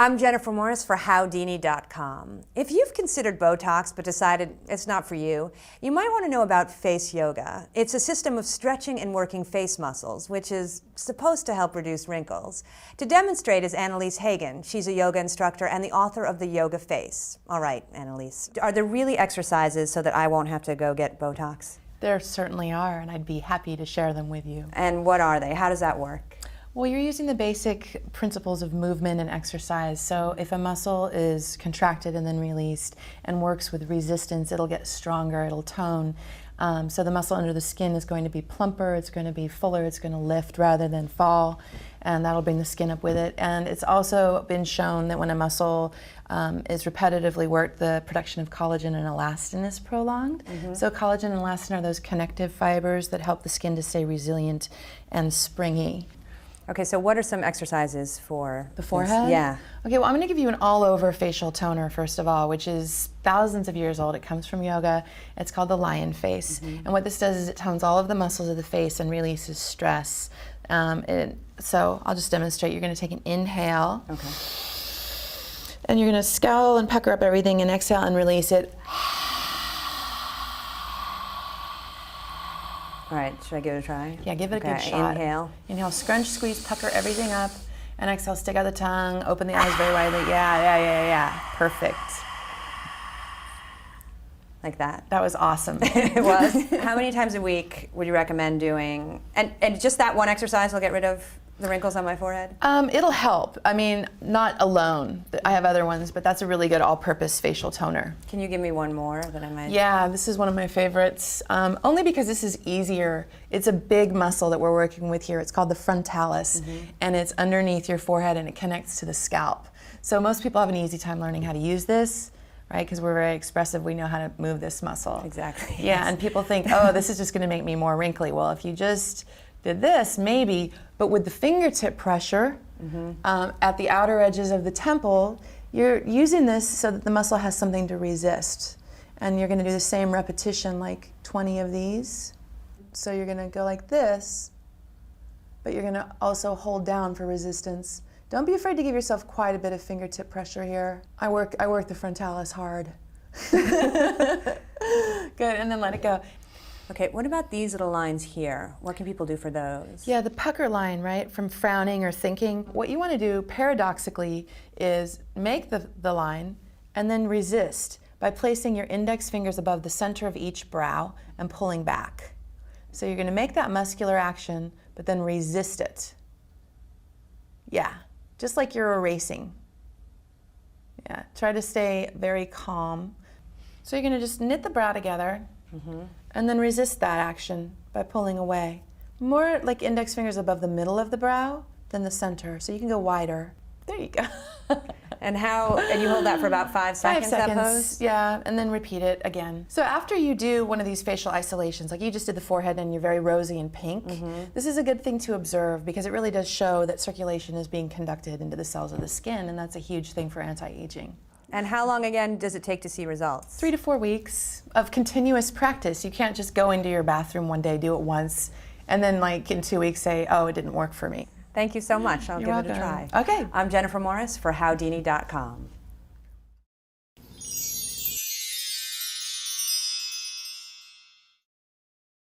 I'm Jennifer Morris for Howdini.com. If you've considered Botox but decided it's not for you, you might want to know about face yoga. It's a system of stretching and working face muscles, which is supposed to help reduce wrinkles. To demonstrate is Annelise Hagen. She's a yoga instructor and the author of The Yoga Face. All right, Annelise. Are there really exercises so that I won't have to go get Botox? There certainly are, and I'd be happy to share them with you. And what are they? How does that work? Well, you're using the basic principles of movement and exercise. So if a muscle is contracted and then released and works with resistance, it'll get stronger, it'll tone. So the muscle under the skin is going to be plumper, it's going to be fuller, it's going to lift rather than fall, and that'll bring the skin up with it. And it's also been shown that when a muscle is repetitively worked, the production of collagen and elastin is prolonged. So collagen and elastin are those connective fibers that help the skin to stay resilient and springy. Okay, so what are some exercises for the forehead? Yeah. Okay, well, I'm going to give you an all-over facial toner, first of all, which is thousands of years old. It comes from yoga. It's called the lion face. And what this does is it tones all of the muscles of the face and releases stress. So I'll just demonstrate. You're going to take an inhale. Okay. And you're going to scowl and pucker up everything and exhale and release it. All right, should I give it a try? Yeah, give it a good shot. Inhale. Inhale, scrunch, squeeze, pucker everything up. And exhale, stick out the tongue, open the eyes very widely. Yeah. Perfect. Like that? That was awesome. It was. How many times a week would you recommend doing? And just that one exercise will get rid of the wrinkles on my forehead? It'll help. I mean, not alone. I have other ones, but that's a really good all-purpose facial toner. Can you give me one more that I might? Yeah, this is one of my favorites, only because this is easier. It's a big muscle that we're working with here. It's called the Frontalis, and it's underneath your forehead, and it connects to the scalp. So most people have an easy time learning how to use this, right? Because we're very expressive. We know how to move this muscle. Exactly. Yeah, and people think, oh, this is just going to make me more wrinkly. Well, if you just did this, maybe, but with the fingertip pressure at the outer edges of the temple, you're using this so that the muscle has something to resist. And you're going to do the same repetition, like 20 of these. So you're going to go like this, but you're going to also hold down for resistance. Don't be afraid to give yourself quite a bit of fingertip pressure here. I work the frontalis hard. Good, and then let it go. Okay, what about these little lines here? What can people do for those? Yeah, the pucker line, right, from frowning or thinking. What you want to do, paradoxically, is make the line and then resist by placing your index fingers above the center of each brow and pulling back. So you're going to make that muscular action, but then resist it. Yeah, just like you're erasing. Yeah, try to stay very calm. So you're going to just knit the brow together. And then resist that action by pulling away. More like index fingers above the middle of the brow than the center, so you can go wider. There you go. And you hold that for about 5 seconds, 5 seconds, that pose? yeah, and then repeat it again. So after you do one of these facial isolations, like you just did the forehead and you're very rosy and pink, this is a good thing to observe because it really does show that circulation is being conducted into the cells of the skin, and that's a huge thing for anti-aging. And how long, again, does it take to see results? 3 to 4 weeks of continuous practice. You can't just go into your bathroom one day, do it once, and then like in 2 weeks say, oh, it didn't work for me. Thank you so much. I'll give it a try. Okay. I'm Jennifer Morris for Howdini.com.